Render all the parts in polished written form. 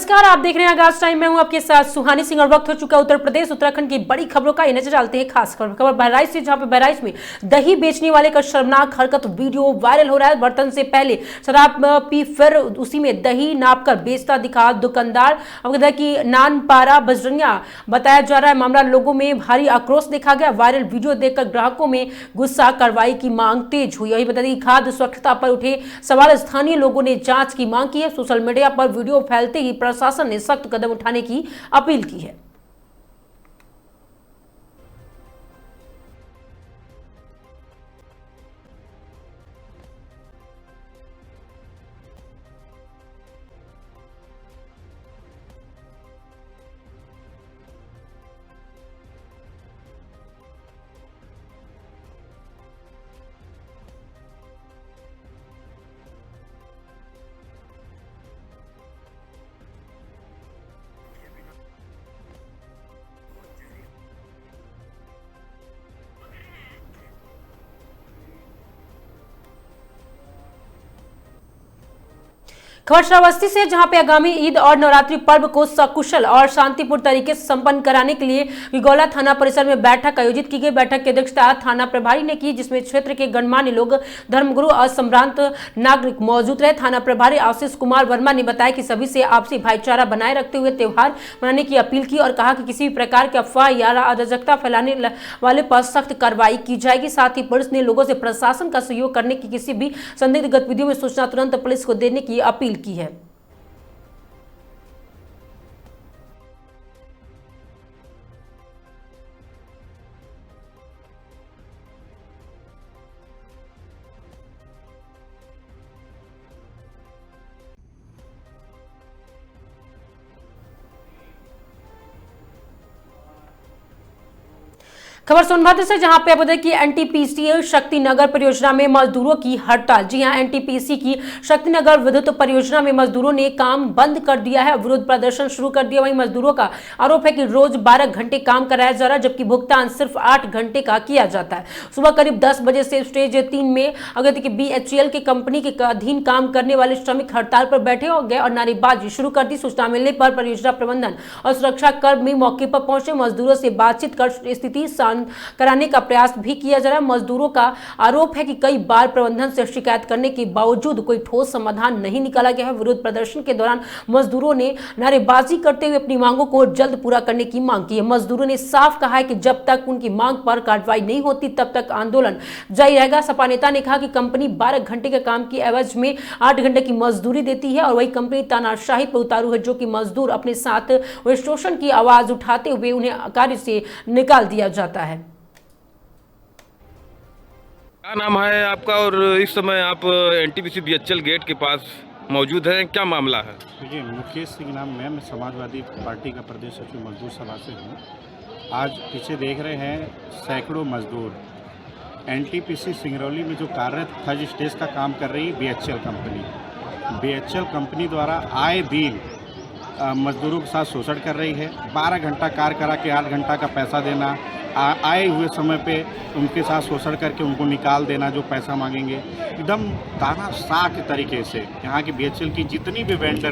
नमस्कार, आप देख रहे हैं आगाज टाइम। मैं हूं आपके साथ सुहानी सिंह और वक्त हो चुका उत्तर प्रदेश उत्तराखंड की बड़ी खबरों का। नजर डालते हैं खास खबर बहराइच से, जहां पर बहराइच में दही बेचने वाले का शर्मनाक हरकत वीडियो वायरल हो रहा है। बर्तन से पहले शराब पी फिर उसी में दही नापकर बेचता दिखा दुकानदार। की नानपारा बजरंगिया बताया जा रहा है। मामला लोगों में भारी आक्रोश देखा गया। वायरल वीडियो देखकर ग्राहकों में गुस्सा, कार्रवाई की मांग तेज हुई। वही बता दें खाद्य स्वच्छता पर उठे सवाल, स्थानीय लोगों ने जांच की मांग की है। सोशल मीडिया पर वीडियो फैलते ही प्रशासन ने सख्त कदम उठाने की अपील की है। खबर श्रावस्ती से, जहां पे आगामी ईद और नवरात्रि पर्व को सकुशल और शांतिपूर्ण तरीके से संपन्न कराने के लिए विगौला थाना परिसर में बैठक आयोजित की गई। बैठक की अध्यक्षता थाना प्रभारी ने की, जिसमें क्षेत्र के गणमान्य लोग, धर्मगुरु और सम्भ्रांत नागरिक मौजूद रहे। थाना प्रभारी आशीष कुमार वर्मा ने बताया कि सभी से आपसी भाईचारा बनाए रखते हुए त्योहार मनाने की अपील की और कहा कि किसी भी प्रकार की अफवाह या अराजकता फैलाने वाले पर सख्त कार्रवाई की जाएगी। साथ ही पुलिस ने लोगों से प्रशासन का सहयोग करने की किसी भी संदिग्ध गतिविधियों में सूचना तुरंत पुलिस को देने की अपील की है। खबर सोनभद्र से, जहां पे अब की एनटीपीसी शक्तिनगर परियोजना में मजदूरों की हड़ताल। जी हां, एनटीपीसी की शक्तिनगर विद्युत परियोजना में मजदूरों ने काम बंद कर दिया है, विरोध प्रदर्शन शुरू कर दिया। वहीं मजदूरों का आरोप है कि रोज 12 घंटे काम कराया जा रहा है, जबकि भुगतान सिर्फ 8 घंटे का किया जाता है। सुबह करीब 10 बजे से स्टेज 3 में अगर की बीएचईएल की कंपनी के अधीन काम करने वाले श्रमिक हड़ताल पर बैठे हो गए और नारेबाजी शुरू कर दी। सूचना मिलने पर परियोजना प्रबंधन और सुरक्षा कर्मी मौके पर पहुंचे। मजदूरों से बातचीत कर स्थिति कराने का प्रयास भी किया जा रहा है। मजदूरों का आरोप है कि कई बार प्रबंधन से शिकायत करने के बावजूद कोई ठोस समाधान नहीं निकाला गया है। विरोध प्रदर्शन के दौरान मजदूरों ने नारेबाजी करते हुए अपनी मांगों को जल्द पूरा करने की मांग की है। मजदूरों ने साफ कहा है कि जब तक उनकी मांग पर कार्रवाई नहीं होती तब तक आंदोलन जारी रहेगा। सपा नेता ने कहा कि कंपनी 12 घंटे के काम की एवज में 8 घंटे की मजदूरी देती है और वही कंपनी तानाशाही पर उतारू है, जो कि मजदूर अपने साथ शोषण की आवाज उठाते हुए उन्हें कार्य से निकाल दिया जाता है। क्या नाम है आपका और इस समय आप एनटीपीसी बीएचईएल गेट के पास मौजूद हैं, क्या मामला है? देखिए, मुकेश सिंह नाम मैं समाजवादी पार्टी का प्रदेश सचिव मजदूर सभा से हूँ। आज पीछे देख रहे हैं सैकड़ों मजदूर एनटीपीसी सिंगरौली में जो कार्यरत थर्ड स्टेज का काम कर रही बीएचईएल कंपनी। बीएचईएल कंपनी द्वारा आए दिन मजदूरों के साथ शोषण कर रही है। 12 घंटा कार्य करा के 8 घंटा का पैसा देना, आए हुए समय पे उनके साथ शोषण करके उनको निकाल देना जो पैसा मांगेंगे। एकदम तानाशाह के तरीके से यहाँ की बीएचईएल की जितनी भी वेंडर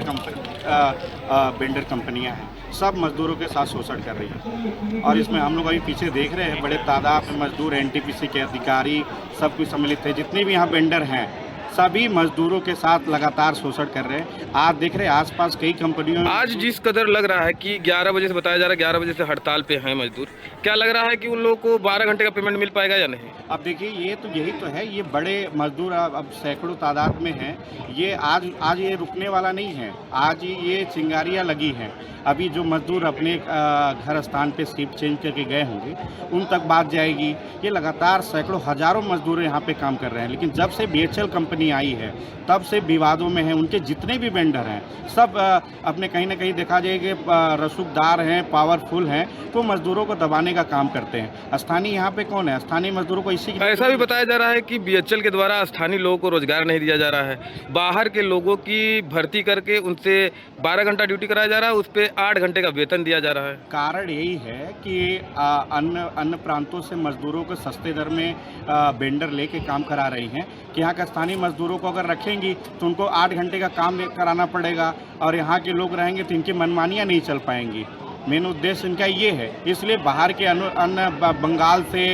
कंपनियाँ हैं सब मजदूरों के साथ शोषण कर रही है। और इसमें हम लोग अभी पीछे देख रहे हैं बड़े तादाद में मजदूर, एनटीपीसी के अधिकारी सब कुछ सम्मिलित थे। जितने भी यहाँ वेंडर हैं सभी मजदूरों के साथ लगातार शोषण कर रहे हैं। आज देख रहे हैं आसपास कई कंपनियों में आज जिस कदर लग रहा है कि 11 बजे से बताया जा रहा है 11 बजे से हड़ताल पे हैं मजदूर, क्या लग रहा है कि उन लोगों को 12 घंटे का पेमेंट मिल पाएगा या नहीं? अब देखिए, यही तो है, ये बड़े मजदूर अब सैकड़ों तादाद में हैं। ये आज ये रुकने वाला नहीं है। आज ये चिंगारियाँ लगी हैं। अभी जो मजदूर अपने घर स्थान पे शिफ्ट चेंज करके गए होंगे उन तक बात जाएगी। ये लगातार सैकड़ों हजारों मजदूर यहाँ पे काम कर रहे हैं। लेकिन जब से बीएचईएल कंपनी आई है तब से विवादों में है। उनके जितने भी वेंडर हैं सब अपने कहीं ना कहीं देखा जाए कि रसूखदार हैं, पावरफुल हैं, तो मजदूरों को दबाने का काम करते हैं। स्थानीय यहाँ पे कौन है? स्थानीय मजदूरों को इसी ऐसा भी बताया जा रहा है कि बीएचईएल के द्वारा स्थानीय लोगों को रोजगार नहीं दिया जा रहा है। बाहर के लोगों की भर्ती करके उनसे 12 घंटा ड्यूटी कराया जा रहा है, उस पर 8 घंटे का वेतन दिया जा रहा है। कारण यही है कि अन्य प्रांतों से मजदूरों को सस्ते दर में वेंडर लेके काम करा रही हैं कि यहाँ का स्थानीय मजदूरों को अगर रखेंगी तो उनको 8 घंटे का काम कराना पड़ेगा और यहाँ के लोग रहेंगे तो इनकी मनमानियाँ नहीं चल पाएंगी। मेन उद्देश्य इनका ये है, इसलिए बाहर के अन्य बंगाल से,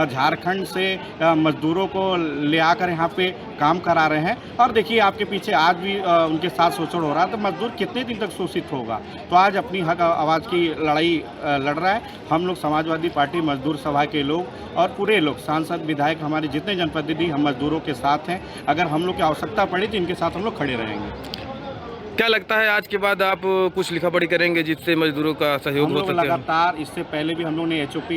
झारखंड से मजदूरों को ले आकर यहाँ पे काम करा रहे हैं। और देखिए आपके पीछे आज भी उनके साथ शोषण हो रहा है, तो मजदूर कितने दिन तक शोषित होगा। तो आज अपनी हक आवाज़ की लड़ाई लड़ रहा है। हम लोग समाजवादी पार्टी मजदूर सभा के लोग और पूरे लोग, सांसद विधायक, हमारे जितने जनप्रतिनिधि, हम मजदूरों के साथ हैं। अगर हम लोग की आवश्यकता पड़ी तो इनके साथ हम लोग खड़े रहेंगे। क्या लगता है आज के बाद आप कुछ लिखा पढ़ी करेंगे जिससे मजदूरों का सहयोग हम हो लोग सके? लगातार, इससे पहले भी हम लोग ने HOP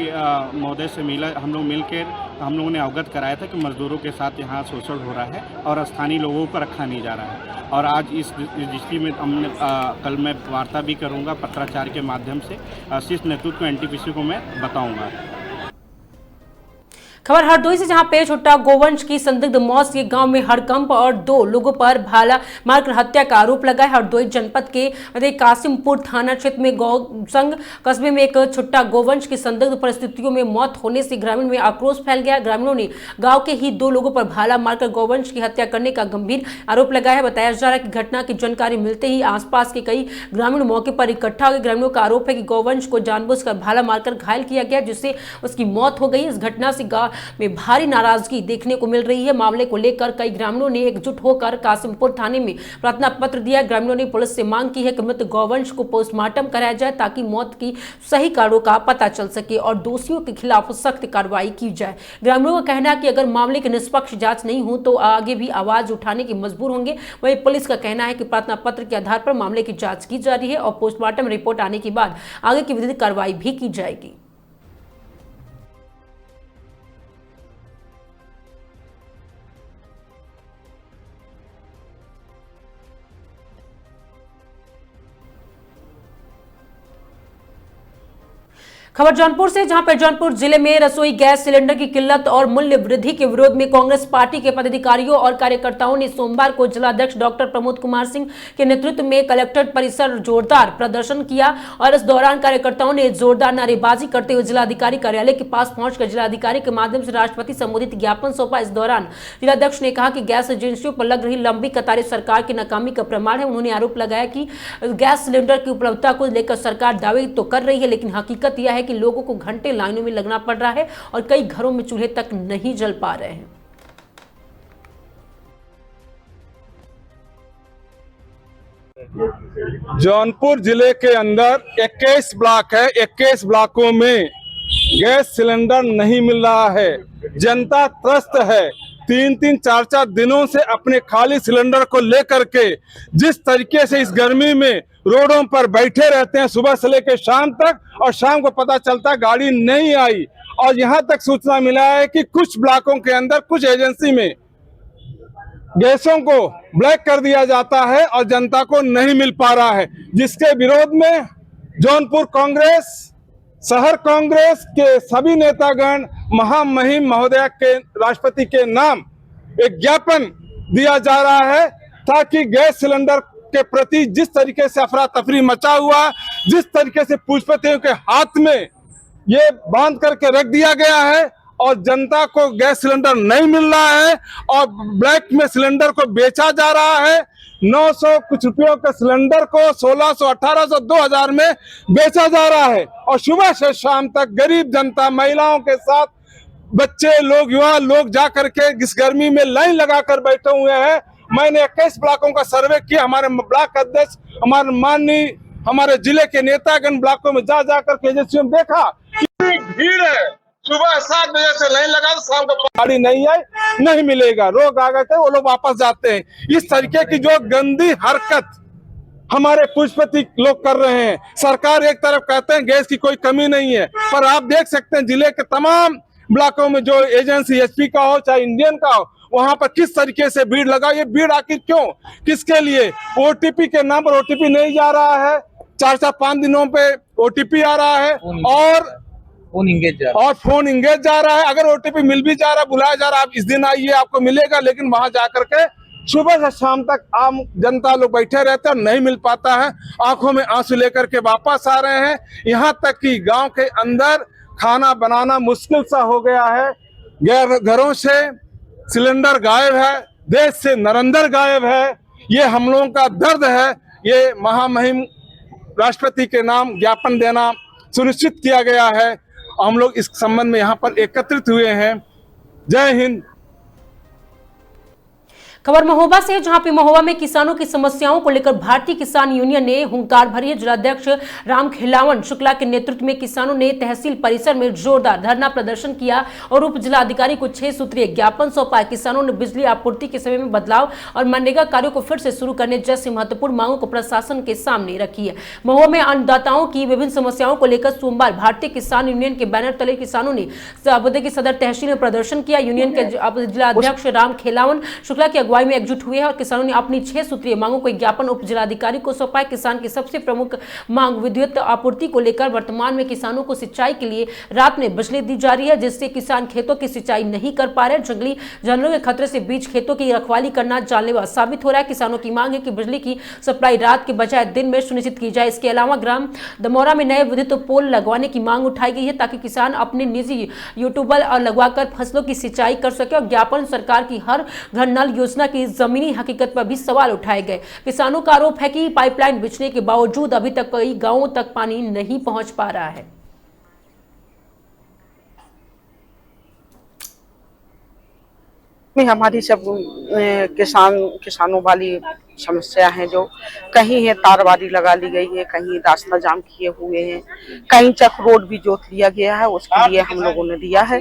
महोदय से हम लोग मिलकर हम लोगों ने अवगत कराया था कि मजदूरों के साथ यहाँ शोषण हो रहा है और स्थानीय लोगों को रखा नहीं जा रहा है। और आज इस दृष्टि में हमने कल मैं वार्ता भी करूँगा पत्राचार के माध्यम से, शीर्ष नेतृत्व को, NTPC को मैं बताऊँगा। खबर हरदोई से, जहां पेड़ छुट्टा गोवंश की संदिग्ध मौत से गांव में हड़कंप और 2 लोगों पर भाला मारकर हत्या का आरोप लगा है। हरदोई जनपद के कासिमपुर थाना क्षेत्र में गौसंग कस्बे में एक छुट्टा गोवंश की संदिग्ध परिस्थितियों में मौत होने से ग्रामीण में आक्रोश फैल गया। ग्रामीणों ने गांव के ही 2 लोगों पर भाला मारकर गोवंश की हत्या करने का गंभीर आरोप लगाया है। बताया जा रहा है कि घटना की जानकारी मिलते ही आसपास के कई ग्रामीण मौके पर इकट्ठा हो गए। ग्रामीणों का आरोप है कि गोवंश को जानबूझकर भाला मारकर घायल किया गया, जिससे उसकी मौत हो गई। इस घटना से गांव में भारी नाराजगी देखने को मिल रही है। मामले को लेकर कई ग्रामीणों ने एकजुट होकर कासिमपुर थाने में प्रार्थना पत्र दिया। ग्रामीणों ने पुलिस से मांग की है कि मृत गौवंश को पोस्टमार्टम कराया जाए ताकि मौत की सही कारणों का पता चल सके और दोषियों के खिलाफ सख्त कार्रवाई की जाए। ग्रामीणों का कहना है कि अगर मामले की निष्पक्ष जांच नहीं हो तो आगे भी आवाज उठाने की मजबूर होंगे। वहीं पुलिस का कहना है कि प्रार्थना पत्र के आधार पर मामले की जांच की जा रही है और पोस्टमार्टम रिपोर्ट आने के बाद आगे की विधिक कार्रवाई भी की जाएगी। खबर जौनपुर से, जहां पर जौनपुर जिले में रसोई गैस सिलेंडर की किल्लत और मूल्य वृद्धि के विरोध में कांग्रेस पार्टी के पदाधिकारियों और कार्यकर्ताओं ने सोमवार को जिलाध्यक्ष डॉक्टर प्रमोद कुमार सिंह के नेतृत्व में कलेक्ट्रेट परिसर जोरदार प्रदर्शन किया और इस दौरान कार्यकर्ताओं ने जोरदार नारेबाजी करते हुए जिलाधिकारी कार्यालय के पास पहुंचकर जिलाधिकारी के माध्यम से राष्ट्रपति संबोधित ज्ञापन सौंपा। इस दौरान जिलाध्यक्ष ने कहा कि गैस एजेंसियों पर लग रही लंबी कतारें सरकार की नाकामी का प्रमाण है। उन्होंने आरोप लगाया कि गैस सिलेंडर की उपलब्धता को लेकर सरकार दावे तो कर रही है, लेकिन हकीकत यह है कि लोगों को घंटे लाइनों में लगना पड़ रहा है और कई घरों में चूल्हे तक नहीं जल पा रहे हैं। जौनपुर जिले के अंदर 21 ब्लॉक है। 21 ब्लॉकों में गैस सिलेंडर नहीं मिल रहा है। जनता त्रस्त है। 3-3, 4-4 दिनों से अपने खाली सिलेंडर को लेकर के जिस तरीके से इस गर्मी में रोडों पर बैठे रहते हैं सुबह से लेकर शाम तक, और शाम को पता चलता है गाड़ी नहीं आई। और यहाँ तक सूचना मिला है कि कुछ ब्लॉकों के अंदर कुछ एजेंसी में गैसों को ब्लैक कर दिया जाता है और जनता को नहीं मिल पा रहा है, जिसके विरोध में जौनपुर कांग्रेस, शहर कांग्रेस के सभी नेतागण महामहिम महोदय के राष्ट्रपति के नाम एक ज्ञापन दिया जा रहा है ताकि गैस सिलेंडर के प्रति जिस तरीके से अफरा तफरी मचा हुआ, जिस तरीके से पूंजीपतियों के हाथ में ये बांध करके रख दिया गया है और जनता को गैस सिलेंडर नहीं मिल रहा है और ब्लैक में सिलेंडर को बेचा जा रहा है। 900 कुछ रुपयों के सिलेंडर को 1600, 1800, 2000 में बेचा जा रहा है और सुबह से शाम तक गरीब जनता, महिलाओं के साथ बच्चे लोग, युवा लोग जा करके इस गर्मी में लाइन लगाकर बैठे हुए हैं। मैंने 21 ब्लॉकों का सर्वे किया। हमारे ब्लॉक अध्यक्ष, हमारे माननीय, हमारे जिले के नेतागण ब्लॉकों में जा जाकर के एजेंसियों में देखा कितनी भीड़ है। सुबह 7 बजे से लाइन लगा, शाम को गाड़ी नहीं आई, नहीं मिलेगा, लोग आ गए थे, वो लोग वापस जाते हैं। इस तरीके की जो गंदी हरकत हमारे पूंजीपति लोग कर रहे हैं। सरकार एक तरफ कहते हैं गैस की कोई कमी नहीं है, पर आप देख सकते हैं जिले के तमाम ब्लॉकों में जो एजेंसी HP का हो चाहे इंडियन का हो, वहां पर किस तरीके से भीड़ लगा। ये भीड़ आखिर क्यों, किसके लिए? OTP के नाम पर OTP नहीं जा रहा है, 4-5 दिनों पे OTP आ रहा है और फोन इंगेज जा रहा है। अगर OTP मिल भी जा रहा है, बुलाया जा रहा है, आप इस दिन आइए आपको मिलेगा, लेकिन वहां जाकर के सुबह से शाम तक आम जनता लोग बैठे रहते हैं, नहीं मिल पाता है। आंखों में आंसू लेकर के वापस आ रहे हैं। यहाँ तक कि गांव के अंदर खाना बनाना मुश्किल सा हो गया है। घरों से सिलेंडर गायब है, देश से नरेंद्र गायब है। ये हम लोगों का दर्द है। ये महामहिम राष्ट्रपति के नाम ज्ञापन देना सुनिश्चित किया गया है। हम लोग इस संबंध में यहाँ पर एकत्रित हुए हैं। जय हिंद। खबर महोबा से, जहां पे महोबा में किसानों की समस्याओं को लेकर भारतीय किसान यूनियन ने हुंकार भरी। जिलाध्यक्ष राम खिलावन शुक्ला के नेतृत्व में किसानों ने तहसील परिसर में जोरदार धरना प्रदर्शन किया और उप जिलाधिकारी को 6 सूत्रीय ज्ञापन सौंपा। किसानों ने बिजली आपूर्ति के समय में बदलाव और मनरेगा कार्यों को फिर से शुरू करने जैसी महत्वपूर्ण मांगों को प्रशासन के सामने रखी है। महोबा में अन्नदाताओं की विभिन्न समस्याओं को लेकर सोमवार भारतीय किसान यूनियन के बैनर तले किसानों ने की सदर तहसील में प्रदर्शन किया। यूनियन के जिलाध्यक्ष राम खिलावन शुक्ला की अगुवाई में एकजुट हुए हैं और किसानों ने अपनी 6 सूत्रीय मांगों को ज्ञापन उप जिलाधिकारी को सौंपा है। किसान की सबसे प्रमुख मांग विद्युत आपूर्ति को लेकर वर्तमान में किसानों को सिंचाई के लिए रात में बिजली दी जा रही है, जिससे किसान खेतों की सिंचाई नहीं कर पा रहे। जंगली जानवरों के खतरे से बीच खेतों की रखवाली करना जानलेवा साबित हो रहा है। किसानों की मांग है कि बिजली की सप्लाई रात के बजाय दिन में सुनिश्चित की जाए। इसके अलावा ग्राम दमौरा में नए विद्युत पोल लगवाने की मांग उठाई गई है ताकि किसान अपने निजी यूट्यूबल लगवाकर फसलों की सिंचाई कर सके। और ज्ञापन सरकार की हर घर नल योजना की जमीनी हकीकत पर भी सवाल उठाए गए। किसानों का आरोप है कि पाइपलाइन बिछने के बावजूद अभी तक कई गांवों तक पानी नहीं पहुंच पा रहा है। में हमारी सब किसानों वाली समस्या है, जो कहीं है तारबारी लगा ली गई है, कहीं रास्ता जाम किए हुए हैं, कहीं चक रोड भी जोत लिया गया है। उसके लिए हम लोगों ने दिया है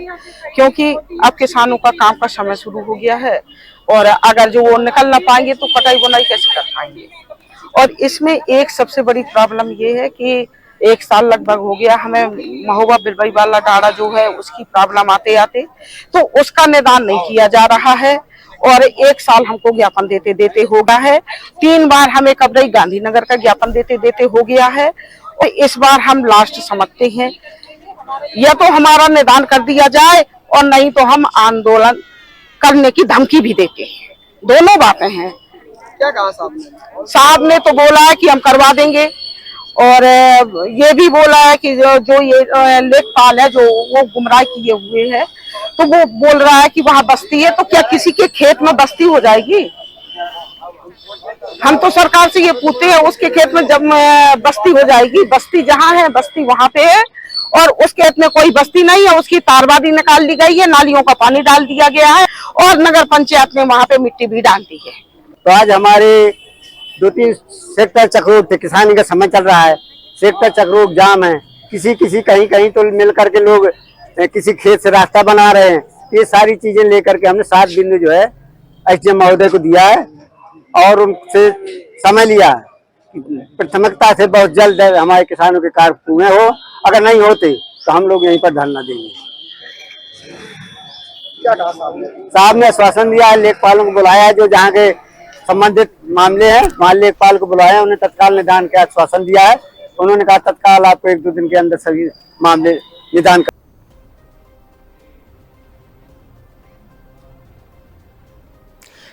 क्योंकि अब किसानों का काम का समय शुरू हो गया है और अगर जो वो निकल ना पाएंगे तो कटाई बुनाई कैसे कर पाएंगे। और इसमें एक सबसे बड़ी प्रॉब्लम ये है कि 1 साल लगभग हो गया हमें महोबा बिरबई वाला डाड़ा जो है उसकी प्रॉब्लम आते आते, तो उसका निदान नहीं किया जा रहा है। और 1 साल हमको ज्ञापन देते देते हो गया है। 3 बार हमें कबरई गांधीनगर का ज्ञापन देते देते हो गया है और इस बार हम लास्ट समझते हैं या तो हमारा निदान कर दिया जाए और नहीं तो हम आंदोलन करने की धमकी भी देते हैं। दोनों बातें हैं। क्या कहा साहब ने? साहब ने तो बोला है कि हम करवा देंगे और ये भी बोला है कि जो ये लेखपाल है जो वो गुमराह किए हुए हैं, तो वो बोल रहा है कि वहाँ बस्ती है, तो क्या किसी के खेत में बस्ती हो जाएगी? हम तो सरकार से ये पूछते हैं उसके खेत में जब बस्ती हो जाएगी, बस्ती जहाँ है बस्ती वहाँ पे है और उस खेत में कोई बस्ती नहीं है, उसकी तारबादी निकाल ली गई है, नालियों का पानी डाल दिया गया है और नगर पंचायत ने वहाँ पे मिट्टी भी डाल दी है। तो आज हमारे 2-3 सेक्टर चक्रोट थे, किसानी का समय चल रहा है, सेक्टर चक्रोट जाम है, किसी कहीं तो मिल करके लोग किसी खेत से रास्ता बना रहे हैं। ये सारी चीजें लेकर के हमने 7 बिंदु जो है एसडीएम महोदय को दिया है और उनसे समय लिया प्राथमिकता से बहुत जल्द हमारे किसानों के कार्य पूरे हो। अगर नहीं होते तो हम लोग यहीं पर धरना देंगे। क्या कहा साहब ने? साहब ने आश्वासन दिया है, लेखपालों को बुलाया है, जो जहाँ के संबंधित मामले हैं वहाँ लेखपाल को बुलाया, उन्हें तत्काल निदान का आश्वासन दिया है। उन्होंने कहा तत्काल आपको 1-2 दिन के अंदर सभी मामले निदान।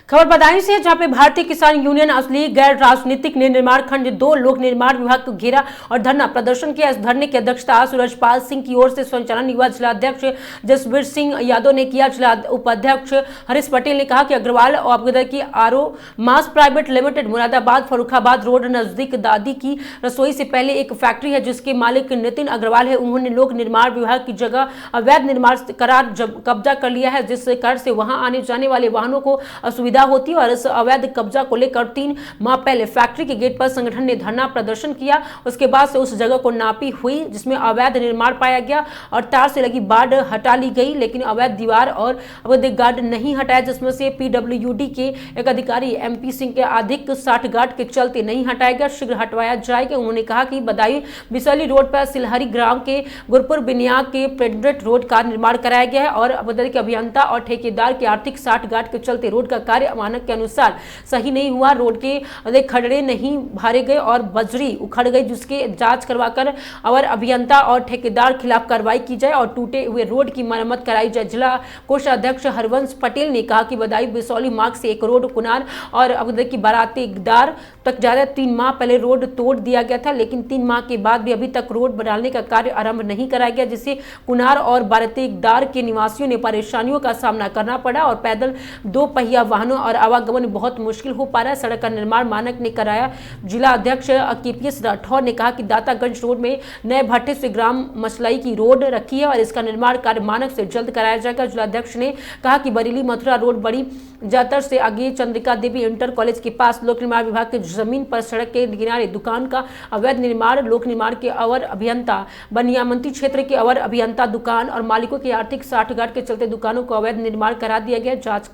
खबर बदायूं से, जहां पे भारतीय किसान यूनियन असली गैर राजनीतिक निर्माण खंड 2 लोक निर्माण विभाग को घेरा और धरना प्रदर्शन किया। इस धरने की अध्यक्षता सूरजपाल सिंह की ओर से संचालन युवा जिलाध्यक्ष जसवीर सिंह यादव ने किया। जिला उपाध्यक्ष हरीश पटेल ने कहा कि अग्रवाल और की RO mass private limited Moradabad Farrukhabad road नजदीक दादी की रसोई से पहले एक फैक्ट्री है जिसके मालिक नितिन अग्रवाल है। उन्होंने लोक निर्माण विभाग की जगह अवैध निर्माण करार कब्जा कर लिया है, जिस कारण से वहां आने जाने वाले वाहनों को असुविधा होती है। और इस अवैध कब्जा को लेकर 3 माह पहले फैक्ट्री के गेट पर संगठन ने धरना प्रदर्शन किया। उसके बाद से उस जगह को नापी हुई जिसमें अवैध निर्माण पाया गया और तार से लगी बाड़ हटा ली गई, लेकिन अवैध दीवार और अवैध गार्ड नहीं हटाया, जिसमें से पीडब्ल्यूडी के एक अधिकारी एमपी सिंह के अधिक 60 गार्ड के चलते नहीं हटाया गया, शीघ्र हटवाया जाएगा। उन्होंने कहा कि बदायूं बिसौली रोड पर सिलहरी ग्राम के गुरपुर बिनिया के प्रेडरेट रोड का निर्माण कराया गया है और के अभियंता और ठेकेदार के आर्थिक 60 गार्ड के चलते रोड का कार्य मानक के अनुसार सही नहीं हुआ। रोड के खड़े नहीं भरे गए और बजरी उखड़ गई, जिसके जांच करवाकर और अभियंता और ठेकेदार खिलाफ कार्रवाई की जाए और टूटे हुए रोड की मरम्मत कराई जाए। जिला कोषाध्यक्ष हरवंश पटेल ने कहा कि बदायूं बिसौली मार्ग से एक रोड कुनार और की बारातीदार तक ज्यादा 3 माह पहले रोड तोड़ दिया गया था, लेकिन 3 माह के बाद भी अभी तक रोड बनाने का कार्य आरंभ नहीं कराया गया, जिससे कुनार और बारातीदार के निवासियों ने परेशानियों का सामना करना पड़ा और पैदल 2 पहिया वाहनों और आवागमन में बहुत मुश्किल हो पा रहा है। सड़क का निर्माण मानक ने कराया। जिला अध्यक्ष केपीएस राठौर ने कहा कि दातागंज रोड में नए भट्टे से ग्राम मसलाई की रोड रखी है और इसका निर्माण कार्य मानक से जल्द कराया जाएगा। जिला अध्यक्ष ने कहा कि बरेली मथुरा रोड बड़ी जातर से आगे चंद्रिका देवी इंटर कॉलेज के पास लोक निर्माण विभाग की जमीन पर सड़क के किनारे दुकान का अवैध निर्माण, लोक निर्माण के अवर अभियंता, बनियामती क्षेत्र के अवर अभियंता दुकान और मालिकों की आर्थिक साठगांठ के चलते दुकानों को अवैध निर्माण करा दिया गया। जांच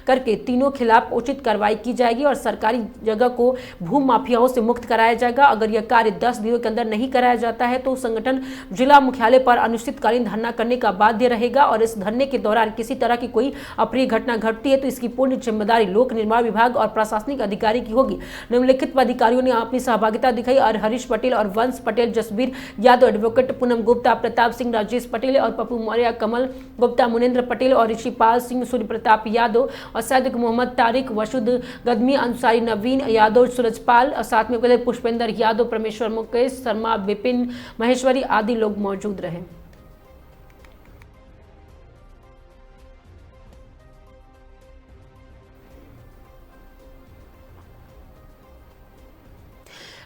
करके तीनों खिलाफ उचित कार्रवाई की जाएगी और सरकारी जगह को भू माफियाओं से मुक्त कराया जाएगा। अगर यह कार्य 10 दिनों के अंदर नहीं कराया जाता है तो संगठन जिला मुख्यालय पर अनिश्चितकालीन धरना करने का बाध्य रहेगा और इस धरने के दौरान किसी तरह की कोई अप्रिय घटना घटती है तो इसकी पूर्ण जिम्मेदारी लोक निर्माण विभाग और प्रशासनिक अधिकारी की होगी। निम्नलिखित अधिकारियों ने अपनी सहभागिता दिखाई और हरीश पटेल और वंश पटेल, जसबीर यादव, एडवोकेट पूनम गुप्ता, प्रताप सिंह, राजेश पटेल और पप्पू मौर्य, कमल गुप्ता, मुनेन्द्र पटेल और ऋषिपाल सिंह, सूर्य प्रताप यादव और सैयद मोहम्मद तारिक, वशुद गदमी, अंसारी नवीन यादव, सूरजपाल और साथ में पुष्पेंद्र यादव, परमेश्वर, मुकेश शर्मा, विपिन महेश्वरी आदि लोग मौजूद रहे।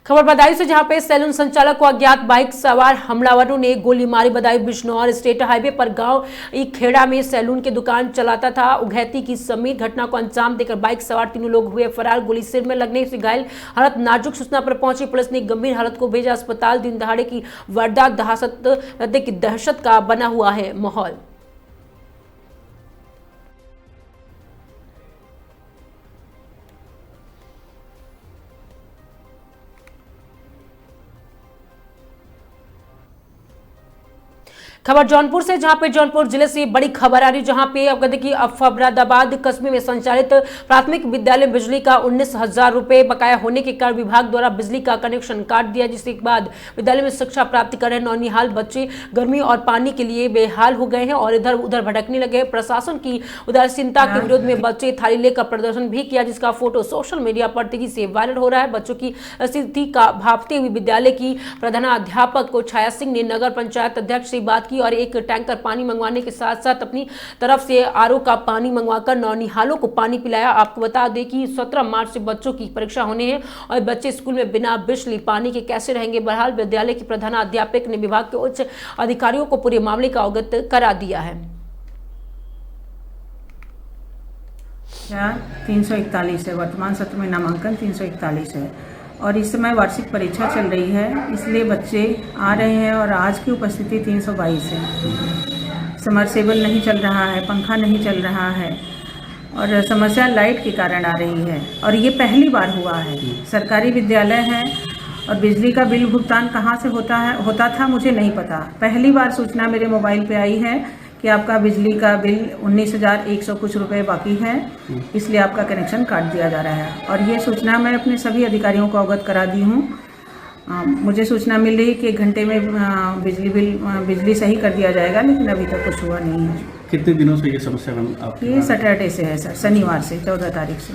खबर बदायूं से, जहां पे सैलून संचालक को अज्ञात बाइक सवार हमलावरों ने गोली मारी। बदायूं बिजनौर स्टेट हाईवे पर गांव खेड़ा में सैलून की दुकान चलाता था उघैती की समीर घटना को अंजाम देकर बाइक सवार तीनों लोग हुए फरार। गोली सिर में लगने से घायल हालत नाजुक। सूचना पर पहुंची पुलिस ने गंभीर हालत को भेजा अस्पताल। दिन दहाड़े की वारदात दहशत का बना हुआ है माहौल। खबर जौनपुर से, जहां पे जौनपुर जिले से बड़ी खबर आ रही, जहां पे आपको देखिए फरीदाबाद कस्बे में संचालित प्राथमिक विद्यालय में बिजली का 19,000 रुपए बकाया होने के कारण विभाग द्वारा बिजली का कनेक्शन काट दिया, जिसके बाद विद्यालय में शिक्षा प्राप्ति कर रहे नौनिहाल बच्चे गर्मी और पानी के लिए बेहाल हो गए हैं और इधर उधर भटकने लगे। प्रशासन की उदासीनता के विरोध में बच्चे थाली लेकर प्रदर्शन भी किया, जिसका फोटो सोशल मीडिया पर तेजी से वायरल हो रहा है। बच्चों की स्थिति का भांपते हुए विद्यालय की प्रधानाध्यापक को छाया सिंह ने नगर पंचायत अध्यक्ष से बात की और एक टैंकर पानी मंगवाने के साथ साथ अपनी तरफ से आरओ का पानी मंगवाकर नौनिहालों को पानी पिलाया। आपको बता दें कि 17 मार्च से बच्चों की परीक्षा होने हैं और बच्चे स्कूल में बिना बिजली पानी के कैसे रहेंगे। बहरहाल विद्यालय की प्रधानाध्यापक ने विभाग के उच्च अधिकारियों को पूरे मामले का अवगत करा दिया है। 341 है, वर्तमान सत्र में नामांकन 341 है और इस समय वार्षिक परीक्षा चल रही है, इसलिए बच्चे आ रहे हैं और आज की उपस्थिति 322 है। समरसेबल नहीं चल रहा है, पंखा नहीं चल रहा है और समस्या लाइट के कारण आ रही है और ये पहली बार हुआ है। सरकारी विद्यालय है और बिजली का बिल भुगतान कहाँ से होता था मुझे नहीं पता। पहली बार सूचना मेरे मोबाइल पे आई है कि आपका बिजली का बिल 19,100 कुछ रुपए बाकी है, इसलिए आपका कनेक्शन काट दिया जा रहा है और ये सूचना मैं अपने सभी अधिकारियों को अवगत करा दी हूँ। मुझे सूचना मिल रही कि 1 घंटे में बिजली सही कर दिया जाएगा, लेकिन अभी तक कुछ हुआ नहीं है। कितने दिनों से ये समस्या आपकी? ये सैटरडे से है सर, शनिवार से 14 तारीख से।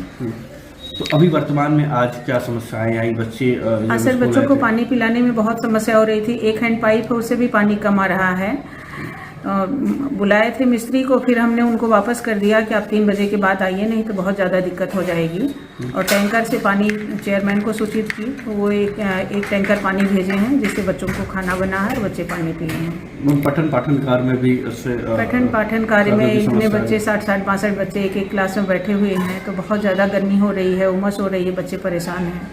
तो अभी वर्तमान में आज क्या समस्याएं आई? बच्चे सर बच्चों को पानी पिलाने में बहुत समस्या हो रही थी। एक हैंड पाइप है, उससे भी पानी कम आ रहा है। बुलाए थे मिस्त्री को, फिर हमने उनको वापस कर दिया कि आप 3 बजे के बाद आइए, नहीं तो बहुत ज़्यादा दिक्कत हो जाएगी। और टैंकर से पानी चेयरमैन को सूचित की तो वो एक टैंकर पानी भेजे हैं, जिससे बच्चों को खाना बना है और बच्चे पानी पिए हैं। पठन पाठन कार्य में भी पठन पाठन कार्य में इतने बच्चे 60-60 62 बच्चे एक क्लास में बैठे हुए हैं, तो बहुत ज़्यादा गर्मी हो रही है, उमस हो रही है, बच्चे परेशान हैं।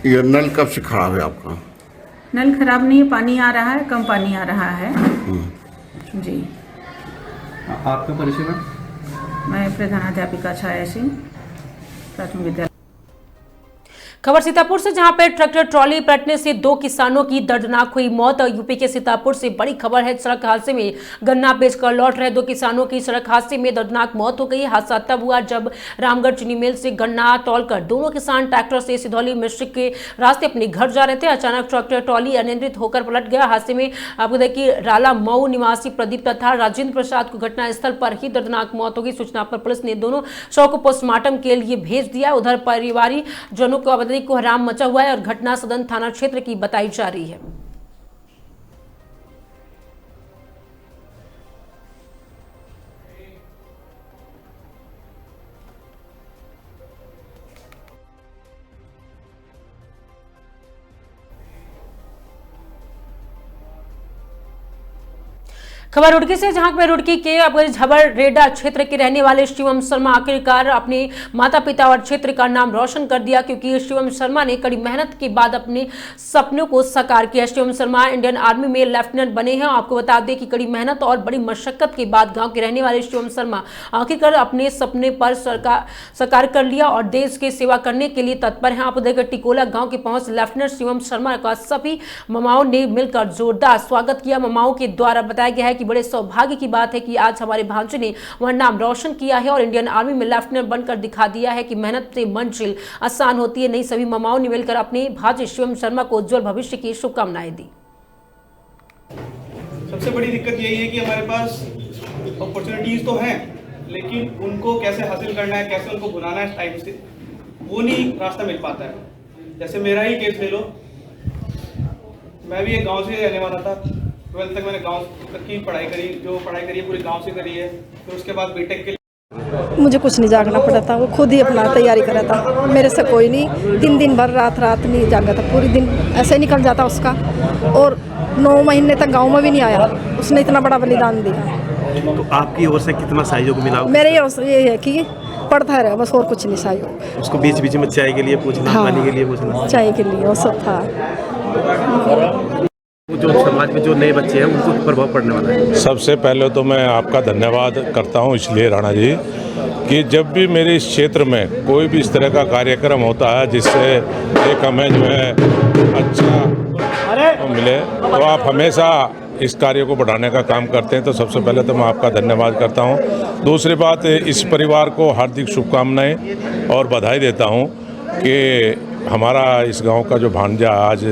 ये नल कब से खराब है आपका? नल खराब नहीं है, पानी आ रहा है, कम पानी आ रहा है जी। आपका परिचय में? मैं प्रधानाध्यापिका छाया सिंह, प्राथमिक विद्यालय। खबर सीतापुर से, जहां पर ट्रैक्टर ट्रॉली पलटने से 2 किसानों की दर्दनाक हुई मौत। और यूपी के सीतापुर से बड़ी खबर है। सड़क हादसे में गन्ना बेचकर लौट रहे 2 किसानों की सड़क हादसे में दर्दनाक मौत हो गई। हादसा तब हुआ जब रामगढ़ चीनी मिल से गन्ना तौलकर दोनों किसान ट्रैक्टर से सिधौली मिश्रिक के रास्ते अपने घर जा रहे थे। अचानक ट्रैक्टर ट्रॉली अनियंत्रित होकर पलट गया। हादसे में आपको देखिए राला मऊ निवासी प्रदीप तथा राजेंद्र प्रसाद को घटनास्थल पर ही दर्दनाक मौत हो गई। सूचना पर पुलिस ने दोनों शव को पोस्टमार्टम के लिए भेज दिया। उधर परिवारी जनों को कोहराम मचा हुआ है और घटना सदन थाना क्षेत्र की बताई जा रही है। खबर रुड़की से, जहां पर रुड़की के झबररेडा क्षेत्र के रहने वाले शिवम शर्मा आखिरकार अपने माता पिता और क्षेत्र का नाम रोशन कर दिया, क्योंकि शिवम शर्मा ने कड़ी मेहनत के बाद अपने सपनों को साकार किया। शिवम शर्मा इंडियन आर्मी में लेफ्टिनेंट बने हैं। आपको बता दें कि कड़ी मेहनत और बड़ी मशक्कत के बाद गांव के रहने वाले शिवम शर्मा आखिरकार अपने सपने पर साकार कर लिया और देश की सेवा करने के लिए तत्पर हैं। आप उधर टिकोला गाँव के पहुंच लेफ्टिनेंट शिवम शर्मा का सभी मामाओं ने मिलकर जोरदार स्वागत किया। मामाओं के द्वारा बताया गया है कि बड़े सौभाग्य की बात है कि आज हमारे भांजे ने वह नाम रोशन किया है और इंडियन आर्मी में लेफ्टिनेंट बनकर दिखा दिया है कि मेहनत से मंजिल आसान होती है नहीं। सभी मामाओं ने मिलकर अपने भांजे शिवम शर्मा को उज्जवल भविष्य की शुभकामनाएं दी। सबसे बड़ी दिक्कत यही है कि हमारे पास अपॉर्चुनिटीज तो हैं, लेकिन उनको कैसे हासिल करना है, कैसे उनको बुलाना है टाइम से, वो नहीं रास्ता मिल पाता है। जैसे मेरा ही केस ले लो, मैं भी एक गांव से रहने वाला था। 12th तक मैंने गांव तक की पढ़ाई करी, जो पढ़ाई करी है पूरी गांव से करी है। फिर उसके बाद बीटेक के लिए मुझे कुछ नहीं जागना पड़ा था, वो खुद ही अपना तैयारी करा था। मेरे से कोई नहीं, दिन भर रात नहीं जागा था, पूरी दिन ऐसे निकल जाता उसका। और 9 महीने तक गाँव में भी नहीं आया, उसने इतना बड़ा बलिदान दिया। तो आपकी ओर से कितना सहयोग मिला? मेरे ओर से ये है कि पढ़ता रहे बस, और कुछ नहीं सहयोग। उसको बीच बीच में चाय के लिए पूछना, हाँ, पानी के लिए पूछना, चाय के लिए वो सब था। जो समाज में जो नए बच्चे हैं उनको प्रभाव पड़ने वाला है। सबसे पहले तो मैं आपका धन्यवाद करता हूं इसलिए राणा जी कि जब भी मेरे इस क्षेत्र में कोई भी इस तरह का कार्यक्रम होता है जिससे एक हमें जो है अच्छा मिले, तो आप हमेशा इस कार्य को बढ़ाने का काम करते हैं। तो सबसे पहले तो मैं आपका धन्यवाद करता हूं। दूसरी बात, इस परिवार को हार्दिक शुभकामनाएं और बधाई देता हूं कि हमारा इस गांव का जो भांजा आज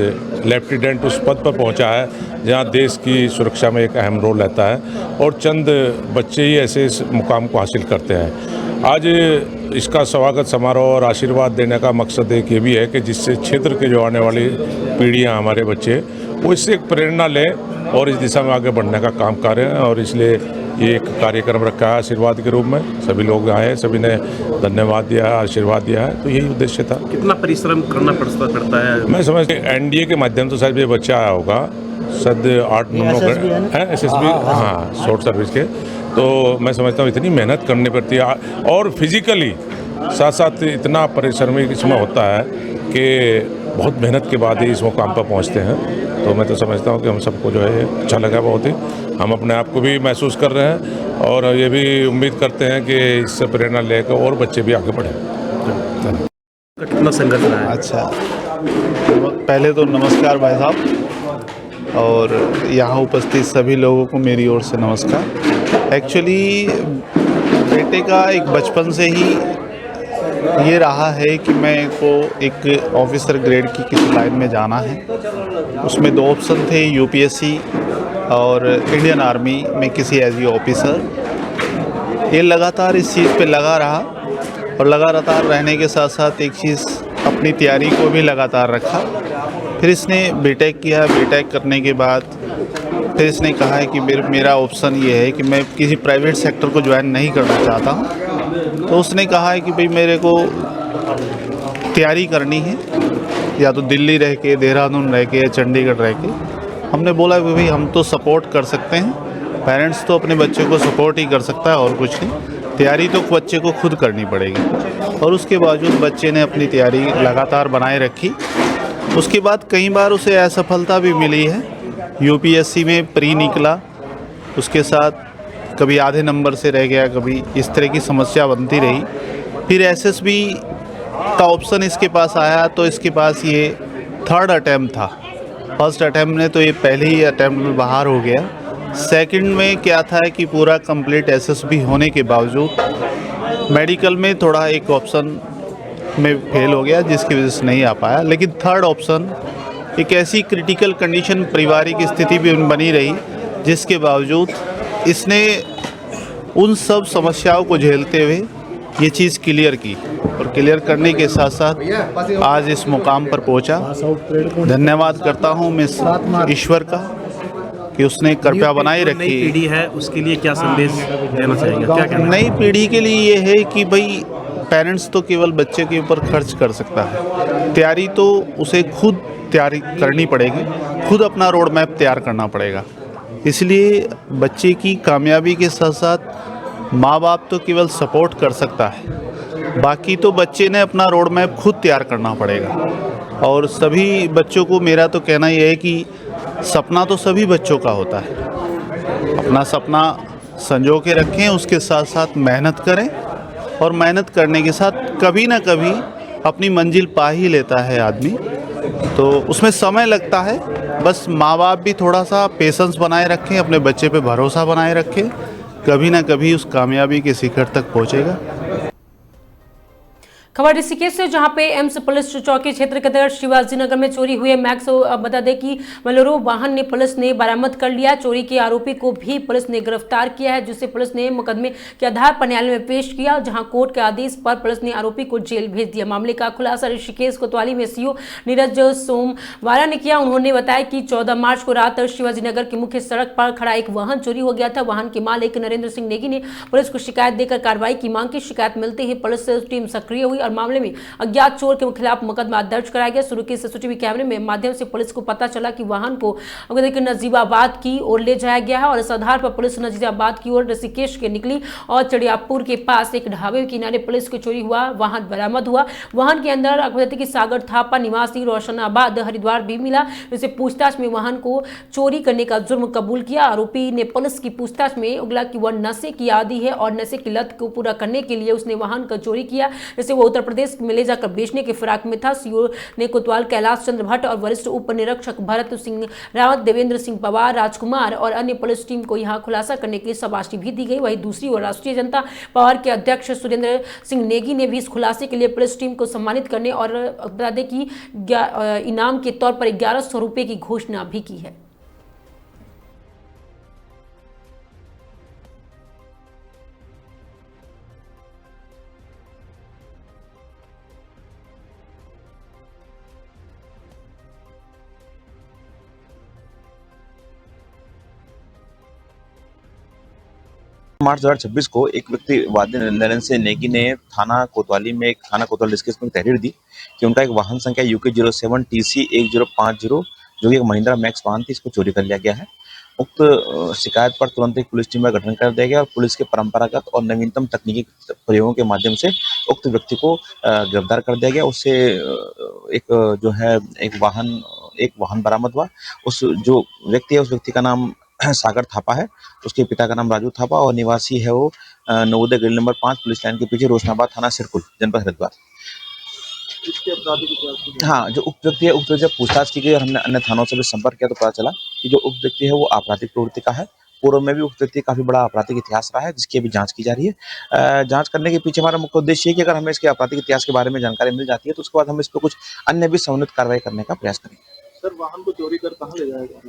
लेफ्टिनेंट उस पद पर पहुंचा है जहां देश की सुरक्षा में एक अहम रोल रहता है और चंद बच्चे ही ऐसे इस मुकाम को हासिल करते हैं। आज इसका स्वागत समारोह और आशीर्वाद देने का मकसद एक ये भी है कि जिससे क्षेत्र के जो आने वाली पीढ़ियां, हमारे बच्चे, वो इससे एक प्रेरणा लें और इस दिशा में आगे बढ़ने का काम करें। और इसलिए ये एक कार्यक्रम रखा है आशीर्वाद के रूप में। सभी लोग आए, सभी ने धन्यवाद दिया है, आशीर्वाद दिया है, तो यही उद्देश्य था। कितना परिश्रम करना पड़ता है? मैं समझता हूँ एनडीए के माध्यम से शायद ये बच्चा आया होगा, शायद 8-9 SSB, हाँ, शॉर्ट सर्विस के। तो मैं समझता हूँ इतनी मेहनत करनी पड़ती है और फिजिकली साथ साथ इतना परिश्रमिक इसमें होता है कि बहुत मेहनत के बाद ही इस मुकाम पर पहुँचते हैं। तो मैं तो समझता हूँ कि हम सबको जो है अच्छा लगा बहुत ही। हम अपने आप को भी महसूस कर रहे हैं और ये भी उम्मीद करते हैं कि इससे प्रेरणा लेकर और बच्चे भी आगे बढ़ें। कितना संघर्ष रहा है? अच्छा, पहले तो नमस्कार भाई साहब, और यहाँ उपस्थित सभी लोगों को मेरी ओर से नमस्कार। एक्चुअली बेटे का एक बचपन से ही ये रहा है कि मैं को एक ऑफिसर ग्रेड की किसी लाइन में जाना है। उसमें 2 ऑप्शन थे, यूपीएससी और इंडियन आर्मी में किसी एज ऑफिसर। ये लगातार इस चीज़ पे लगा रहा और लगातार रहने के साथ साथ एक चीज़ अपनी तैयारी को भी लगातार रखा। फिर इसने बीटेक किया। बीटेक करने के बाद फिर इसने कहा है कि मेरा ऑप्शन ये है कि मैं किसी प्राइवेट सेक्टर को ज्वाइन नहीं करना चाहता हूँ। तो उसने कहा है कि भाई मेरे को तैयारी करनी है, या तो दिल्ली रह के, देहरादून रह के, चंडीगढ़ रह के। हमने बोला कि भाई हम तो सपोर्ट कर सकते हैं, पेरेंट्स तो अपने बच्चे को सपोर्ट ही कर सकता है और कुछ नहीं। तैयारी तो बच्चे को खुद करनी पड़ेगी। और उसके बावजूद बच्चे ने अपनी तैयारी लगातार बनाए रखी। उसके बाद कई बार उसे असफलता भी मिली है। यूपीएससी में प्री निकला, उसके साथ कभी आधे नंबर से रह गया, कभी इस तरह की समस्या बनती रही। फिर एसएसबी का ऑप्शन इसके पास आया तो इसके पास ये 3rd अटैम्प्ट था। फर्स्ट अटैम्प्ट में तो ये पहले ही अटैम्प्ट में बाहर हो गया। सेकंड में क्या था कि पूरा कंप्लीट एसएसबी होने के बावजूद मेडिकल में थोड़ा एक ऑप्शन में फेल हो गया, जिसकी वजह से नहीं आ पाया। लेकिन 3rd ऑप्शन एक ऐसी क्रिटिकल कंडीशन, पारिवारिक स्थिति भी बनी रही, जिसके बावजूद इसने उन सब समस्याओं को झेलते हुए ये चीज़ क्लियर की और क्लियर करने के साथ साथ आज इस मुकाम पर पहुंचा। धन्यवाद करता हूं मैं ईश्वर का कि उसने कृपा बनाई रखी। नई पीढ़ी है उसके लिए क्या संदेश देना चाहेंगे? क्या कहना? नई पीढ़ी के लिए ये है कि भाई पेरेंट्स तो केवल बच्चे के ऊपर खर्च कर सकता है, तैयारी तो उसे खुद तैयारी करनी पड़ेगी, खुद अपना रोड मैप तैयार करना पड़ेगा। इसलिए बच्चे की कामयाबी के साथ साथ माँ बाप तो केवल सपोर्ट कर सकता है, बाकी तो बच्चे ने अपना रोड मैप खुद तैयार करना पड़ेगा। और सभी बच्चों को मेरा तो कहना यह है कि सपना तो सभी बच्चों का होता है, अपना सपना संजो के रखें, उसके साथ साथ मेहनत करें और मेहनत करने के साथ कभी ना कभी अपनी मंजिल पा ही लेता है आदमी। तो उसमें समय लगता है, बस माँ बाप भी थोड़ा सा पेशेंस बनाए रखें, अपने बच्चे पे भरोसा बनाए रखें, कभी ना कभी उस कामयाबी के शिखर तक पहुँचेगा। खबर ऋषिकेश से, जहां पे एम्स पुलिस चौकी क्षेत्र के अंतर्गत शिवाजी नगर में चोरी हुए मैक्स बता दें कि बोलेरो वाहन ने पुलिस ने बरामद कर लिया। चोरी के आरोपी को भी पुलिस ने गिरफ्तार किया है, जिसे पुलिस ने मुकदमे के आधार पर न्यायालय में पेश किया, जहां कोर्ट के आदेश पर पुलिस ने आरोपी को जेल भेज दिया। मामले का खुलासा ऋषिकेश कोतवाली में सीओ नीरज सोमवारा ने किया। उन्होंने बताया कि 14 मार्च को रात शिवाजी नगर की मुख्य सड़क पर खड़ा एक वाहन चोरी हो गया था। वाहन के मालिक नरेंद्र सिंह नेगी ने पुलिस को शिकायत देकर कार्रवाई की मांग की। शिकायत मिलते ही पुलिस टीम सक्रिय हुई और मामले में अज्ञात चोर के खिलाफ मुकदमा दर्ज कराया गया। शुरू के सीसीटीवी कैमरे में माध्यम से पुलिस को पता चला कि वाहन को नजीबाबाद की ओर ले जाया गया है और इस आधार पर पुलिस नजीबाबाद की ओर ऋषिकेश के निकली और चढ़ियापुर के पास एक ढाबे के किनारे पुलिस को चोरी हुआ वाहन बरामद हुआ। वाहन के अंदर की सागर थापा निवासी रोशनाबाद हरिद्वार भी मिला, जिसे पूछताछ में वाहन को चोरी करने का जुर्म कबूल किया। आरोपी ने पुलिस की पूछताछ में उगला कि वह नशे की आदी है और नशे की लत को पूरा करने के लिए उसने वाहन का चोरी किया, जिसे वो उत्तर प्रदेश में ले जाकर बेचने के फिराक में था। सीओ ने कोतवाल कैलाश चंद्र भट्ट और वरिष्ठ उप निरीक्षक भरत सिंह रावत, देवेंद्र सिंह पवार, राजकुमार और अन्य पुलिस टीम को यहां खुलासा करने की शाबाशी भी दी गई। वहीं दूसरी ओर राष्ट्रीय जनता पार्टी के अध्यक्ष सुरेंद्र सिंह नेगी ने भी इस खुलासे के लिए पुलिस टीम को सम्मानित करने और बता दें कि इनाम के तौर पर 1100 रुपए की घोषणा भी की है। मार्च 2026 को एक व्यक्ति वादी नरेंद्र सिंह नेगी ने थाना कोतवाली ऋषिकेश में तहरीर दी कि उनका एक वाहन संख्या UK 07 TC 1050 जो कि एक महिंद्रा मैक्स वाहन थी, इसको चोरी कर लिया गया है। उक्त शिकायत पर तुरंत एक पुलिस टीम का गठन कर दिया गया और पुलिस के परंपरागत और नवीनतम तकनीकी प्रयोगों के माध्यम से उक्त व्यक्ति को गिरफ्तार कर दिया गया। उससे एक वाहन बरामद हुआ। उस जो व्यक्ति है, उस व्यक्ति का नाम सागर थापा है, उसके पिता का नाम राजू थापा और निवासी है वो नवोदय गली नंबर 5 पुलिस लाइन के पीछे रोशनाबाद थाना सिरकुल जनपद हरिद्वार। हाँ, जो उक्त व्यक्ति है, उक्त व्यक्ति पूछताछ की गई और हमने अन्य थानों से भी संपर्क किया तो पता चला कि जो उक्त व्यक्ति है वो आपराधिक प्रवृत्ति का है। पूर्व में भी उक्त व्यक्ति काफी बड़ा आपराधिक इतिहास रहा है, जिसकी अभी जांच की जा रही है। जांच करने के पीछे हमारा मुख्य उद्देश्य है कि अगर हमें इसके आपराधिक इतिहास के बारे में जानकारी मिल जाती है तो उसके बाद हम इस पर कुछ अन्य भी समन्वित कार्रवाई करने का प्रयास करेंगे। सर, वाहन को चोरी कर कहाँ ले जाएगा?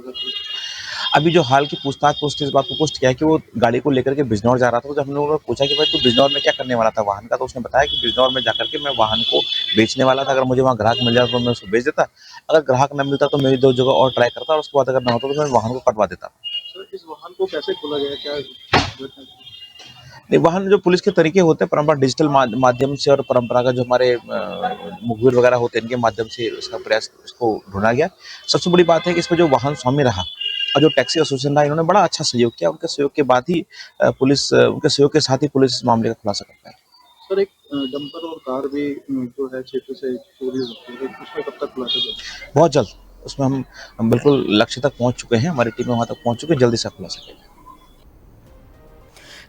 अभी जो हाल की पूछताछ इस बात को पुष्ट किया है कि वो गाड़ी को लेकर के बिजनौर जा रहा था। तो जब हम लोगों ने पूछा कि भाई तू बिजनौर में क्या करने वाला था वाहन का, तो उसने बताया कि बिजनौर में जाकर के मैं वाहन को बेचने वाला था। अगर मुझे वहाँ ग्राहक मिल जाता तो मैं उसको बेच देता, अगर ग्राहक न मिलता तो मेरी 2 जगह और ट्राई करता और उसके बाद अगर न होता तो मैं वाहन को कटवा देता। सर, इस वाहन को कैसे खोला गया, क्या? वाहन जो पुलिस के तरीके होते हैं परंपरा डिजिटल माध्यम से और परंपरागत जो हमारे मुखबिर वगैरह होते हैं इनके माध्यम से इसका प्रयास इसको ढूंढा गया। सबसे बड़ी बात है कि इसमें जो वाहन स्वामी रहा और जो टैक्सी एसोसिएशन रहा, इन्होंने बड़ा अच्छा सहयोग किया। उनके सहयोग के बाद ही उनके सहयोग के साथ ही पुलिस इस मामले का खुलासा कर पाई। सर, एक डंपर और कार भी जो है क्षेत्र से चोरी होती है, उसमें कब तक खुलासा होगा? बहुत जल्द, उसमें हम बिल्कुल लक्ष्य तक पहुंच चुके हैं, हमारी टीमें वहां तक पहुंच चुकी है, जल्दी से खुलासा करेंगे।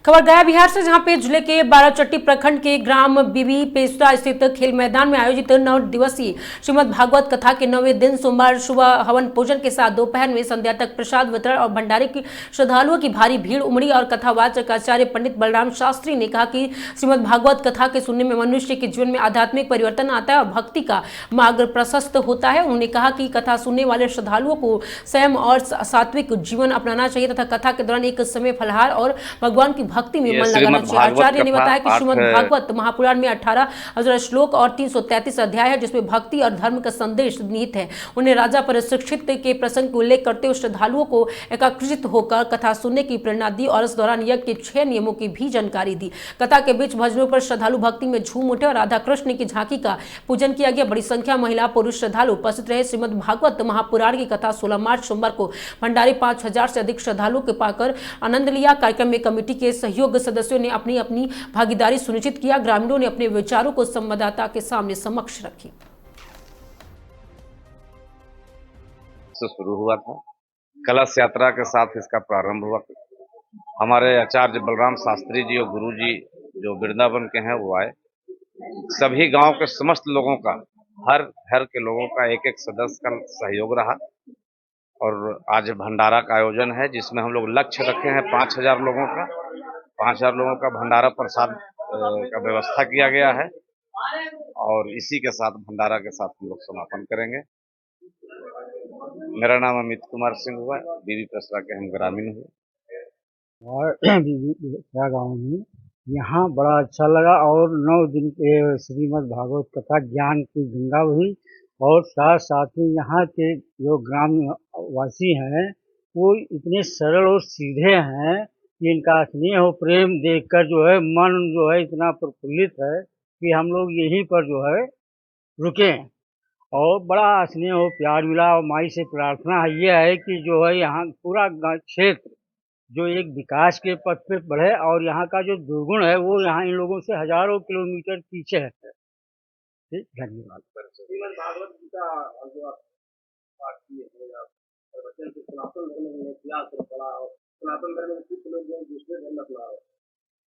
खबर गया बिहार से, जहां पे जिले के बाराचट्टी प्रखंड के ग्राम बीबी पेस्टा स्थित खेल मैदान में आयोजित 9 दिवसीय श्रीमद् भागवत कथा के 9वें दिन सोमवार सुबह हवन पूजन के साथ दोपहर में संध्या तक प्रसाद वितरण और भंडारे की श्रद्धालुओं की भारी भीड़ उमड़ी। और कथावाचक आचार्य पंडित बलराम शास्त्री ने कहा कि श्रीमद् भागवत कथा के सुनने में मनुष्य के जीवन में आध्यात्मिक परिवर्तन आता है और भक्ति का मार्ग प्रशस्त होता है। उन्होंने कहा कि कथा सुनने वाले श्रद्धालुओं को संयम और सात्विक जीवन अपनाना चाहिए तथा कथा के दौरान एक समय फलाहार और भगवान की भक्ति में ये मन लगाना श्रीमद् चाहिए। भागवत आचार्य ने कथा बताया कि पाठ श्रीमद् भागवत महापुराण में 18,000 श्लोक और 333 अध्याय है, जिसमें भक्ति और धर्म का संदेश निहित है। उन्हें राजा परीक्षित के प्रसंग का उल्लेख करते हुए श्रद्धालुओं को एकाग्रचित होकर कथा सुनने की प्रेरणा दी और इस दौरान यज्ञ के 6 नियमों की भी जानकारी दी। कथा के बीच भजनों पर श्रद्धालु भक्ति में झूम उठे और राधा कृष्ण की झांकी का पूजन किया गया। बड़ी संख्या महिला पुरुष श्रद्धालु उपस्थित रहे। श्रीमद् भागवत महापुराण की कथा 16 मार्च सोमवार को भंडारी 5,000 से अधिक श्रद्धालुओं के पाकर आनंद लिया। कार्यक्रम में कमेटी के सहयोग सदस्यों ने अपनी अपनी भागीदारी सुनिश्चित किया। ग्रामीणों ने अपने विचारों को संवाददाता के सामने समक्ष रखी। से शुरू हुआ था, कलश यात्रा के साथ इसका प्रारंभ हुआ। हमारे आचार्य बलराम शास्त्री जी और गुरु जी जो वृंदावन के हैं वो आए। सभी गांव के समस्त लोगों का, हर घर के लोगों का एक एक सदस्य का सहयोग रहा और आज भंडारा का आयोजन है, जिसमें हम लोग लक्ष्य रखे हैं 5,000 लोगों का। 5,000 लोगों का भंडारा प्रसाद का व्यवस्था किया गया है और इसी के साथ भंडारा के साथ हम लोग समापन करेंगे। मेरा नाम अमित कुमार सिंह हुआ, बीवी पेशरा के हम ग्रामीण हुए और गाँव में यहाँ बड़ा अच्छा लगा और 9 दिन के श्रीमद् भागवत कथा ज्ञान की गंगा हुई और साथ साथ में यहाँ के जो ग्राम वासी हैं वो इतने सरल और सीधे हैं कि इनका स्नेह और प्रेम देखकर जो है मन जो है इतना प्रफुल्लित है कि हम लोग यहीं पर जो है रुके और बड़ा स्नेह और प्यार मिला। और माई से प्रार्थना ये है कि जो है यहाँ पूरा क्षेत्र जो एक विकास के पथ पे बढ़े और यहाँ का जो दुर्गुण है वो यहाँ इन लोगों से हजारों किलोमीटर पीछे है। ठीक, धन्यवाद।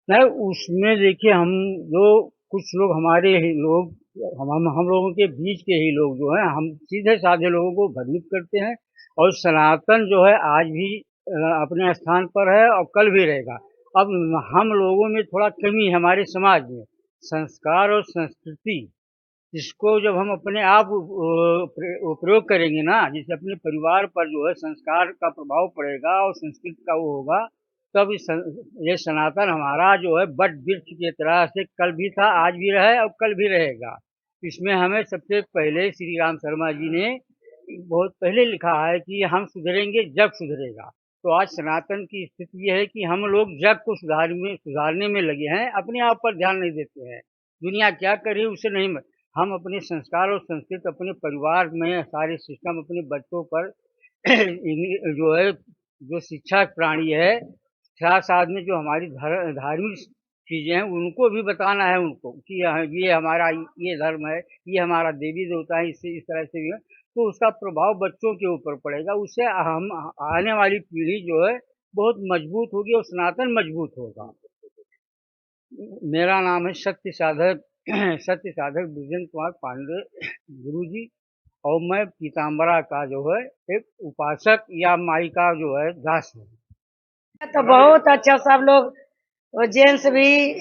नहीं, उसमें देखिए हम जो कुछ लोग हमारे ही लोग हम लोगों के बीच के ही लोग जो हैं हम सीधे साधे लोगों को भ्रमित करते हैं और सनातन जो है आज भी अपने स्थान पर है और कल भी रहेगा। अब हम लोगों में थोड़ा कमी है हमारे समाज में संस्कार और संस्कृति, इसको जब हम अपने आप प्रयोग करेंगे ना, जैसे अपने परिवार पर जो है संस्कार का प्रभाव पड़ेगा और संस्कृति का वो होगा, तब ये सनातन हमारा जो है बट वृक्ष की तरह से कल भी था, आज भी रहे और कल भी रहेगा। इसमें हमें सबसे पहले श्री राम शर्मा जी ने बहुत पहले लिखा है कि हम सुधरेंगे जग सुधरेगा। तो आज सनातन की स्थिति यह है कि हम लोग जग को सुधारने में लगे हैं, अपने आप पर ध्यान नहीं देते हैं। दुनिया क्या कर रही है उसे नहीं, हम अपने संस्कार और संस्कृति अपने परिवार में सारे सिस्टम अपने बच्चों पर जो है जो शिक्षा प्राणी है, साथ साथ में जो हमारी धार्मिक चीज़ें हैं उनको भी बताना है उनको कि ये हमारा ये धर्म है, ये हमारा देवी देवता है, इससे इस तरह से भी है, तो उसका प्रभाव बच्चों के ऊपर पड़ेगा। उससे हम आने वाली पीढ़ी जो है बहुत मजबूत होगी और सनातन मजबूत होगा। मेरा नाम है सत्य साधक ब्रजेंद्र कुमार पांडे गुरुजी और मैं पीताम्बरा का जो है एक उपासक या माई का जो है दास हूँ। तो बहुत अच्छा, सब लोग जेंट्स भी,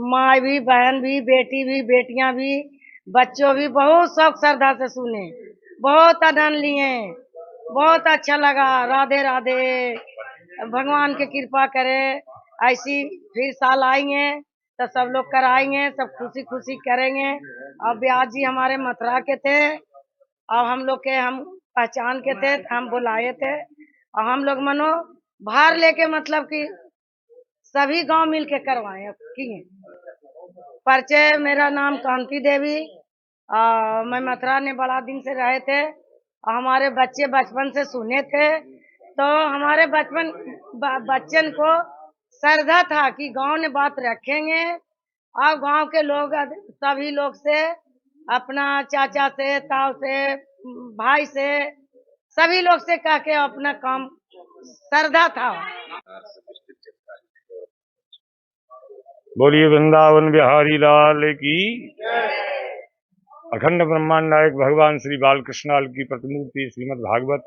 माँ भी, बहन भी, बेटी भी, बेटियां भी, बच्चों भी बहुत शौक श्रद्धा से सुने, बहुत आनंद लिए, बहुत अच्छा लगा। राधे राधे, भगवान की कृपा करे, ऐसी फिर साल आएंगे तो सब लोग कराएंगे, सब खुशी खुशी करेंगे। अब ब्यास जी हमारे मथुरा के थे और हम लोग के हम पहचान के थे, हम बुलाए थे और हम लोग मनो भार लेके मतलब कि सभी गांव मिल के करवाए किए। परिचय, मेरा नाम कांति देवी, मैं मथुरा में बड़ा दिन से रहे थे और हमारे बच्चे बचपन से सुने थे, तो हमारे बच्चन को श्रद्धा था कि गांव ने बात रखेंगे और गांव के लोग सभी लोग से, अपना चाचा से, ताऊ से, भाई से, सभी लोग से कह के अपना काम श्रद्धा था। बोलिए वृंदावन बिहारी लाल की। अखंड ब्रह्मांड नायक भगवान श्री बालकृष्णाल की प्रतिमूर्ति श्रीमद् भागवत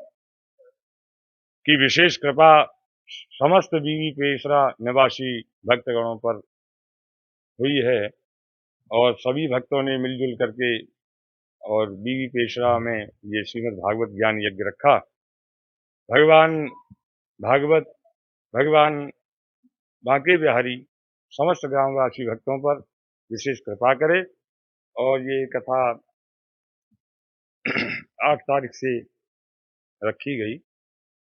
की विशेष कृपा समस्त बीवी पेशरा निवासी भक्तगणों पर हुई है और सभी भक्तों ने मिलजुल करके और बीवी पेशरा में ये श्रीमद् भागवत ज्ञान यज्ञ रखा। भगवान बांके बिहारी समस्त ग्रामवासी भक्तों पर विशेष कृपा करे। और ये कथा 8 तारीख से रखी गई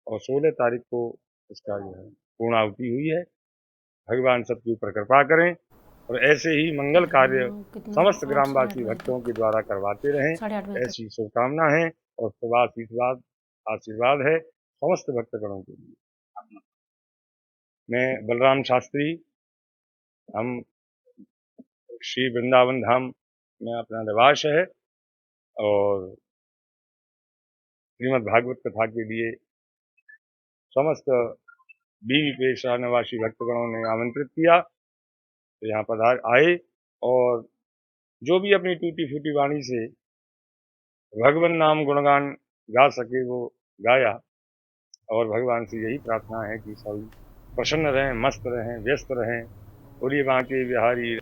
और 16 तारीख को इसका जो है पूर्णाहुति हुई है। भगवान सबके ऊपर कृपा करें और ऐसे ही मंगल कार्य समस्त ग्रामवासी भक्तों के द्वारा करवाते रहें, ऐसी शुभकामना है और सदा आशीर्वाद है समस्त भक्तगणों के लिए। मैं बलराम शास्त्री, हम श्री वृंदावन धाम में अपना निवास है और श्रीमद् भागवत कथा के लिए समस्त बीवी पेशा निवासी भक्तगणों ने आमंत्रित किया, तो यहाँ पर आए और जो भी अपनी टूटी फूटी वाणी से भगवान नाम गुणगान गा सके वो गाया। और भगवान से यही प्रार्थना है कि सभी प्रसन्न रहें, मस्त रहें, व्यस्त रहें। और ये बांके बिहारी।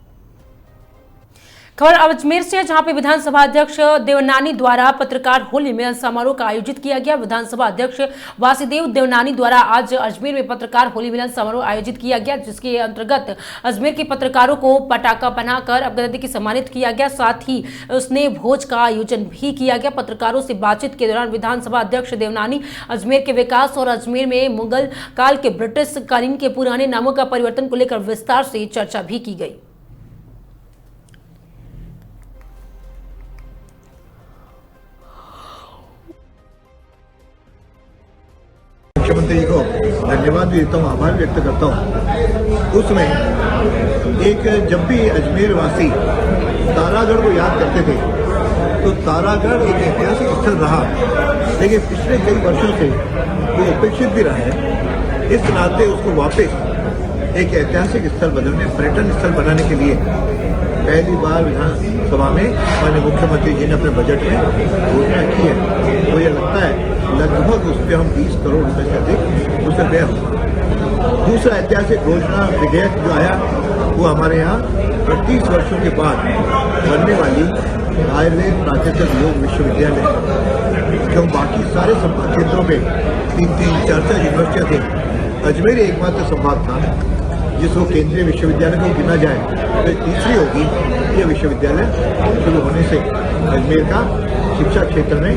खबर अब अजमेर से, जहां पे विधानसभा अध्यक्ष देवनानी द्वारा पत्रकार होली मिलन समारोह का आयोजित किया गया। विधानसभा अध्यक्ष वासुदेव देवनानी द्वारा आज अजमेर में पत्रकार होली मिलन समारोह आयोजित किया गया, जिसके अंतर्गत अजमेर के पत्रकारों को पटाखा बनाकर अवगति की सम्मानित किया गया। साथ ही उसने भोज का आयोजन भी किया गया। पत्रकारों से बातचीत के दौरान विधानसभा अध्यक्ष देवनानी अजमेर के विकास और अजमेर में मुगल काल के ब्रिटिश कालीन के पुराने नामों का परिवर्तन को लेकर विस्तार से चर्चा भी की गई। मुख्यमंत्री जी को धन्यवाद भी देता हूँ, आभार व्यक्त करता हूँ। उसमें एक जब भी अजमेर वासी तारागढ़ को याद करते थे तो तारागढ़ एक ऐतिहासिक स्थल रहा, लेकिन पिछले कई वर्षों से वो उपेक्षित भी रहा है। इस नाते उसको वापस एक ऐतिहासिक स्थल बदलने, पर्यटन स्थल बनाने के लिए पहली बार विधानसभा में माननीय मुख्यमंत्री जी ने अपने बजट में घोषणा की है। तो यह लगता है लगभग उस पर हम 20 करोड़ रुपए से अधिक उसे व्यय हो। दूसरा ऐतिहासिक घोषणा विधेयक जो आया वो हमारे यहाँ 38 वर्षों के बाद बनने वाली आयुर्वेद प्राकृतिक योग विश्वविद्यालय, क्यों बाकी सारे संभाग केंद्रों में 3-3, 4-4 यूनिवर्सिटियाँ थी, अजमेर एकमात्र संभाग था जिसको केंद्रीय विश्वविद्यालय को गिना जाए तो तीसरी होगी। यह विश्वविद्यालय शुरू होने से अजमेर का शिक्षा क्षेत्र में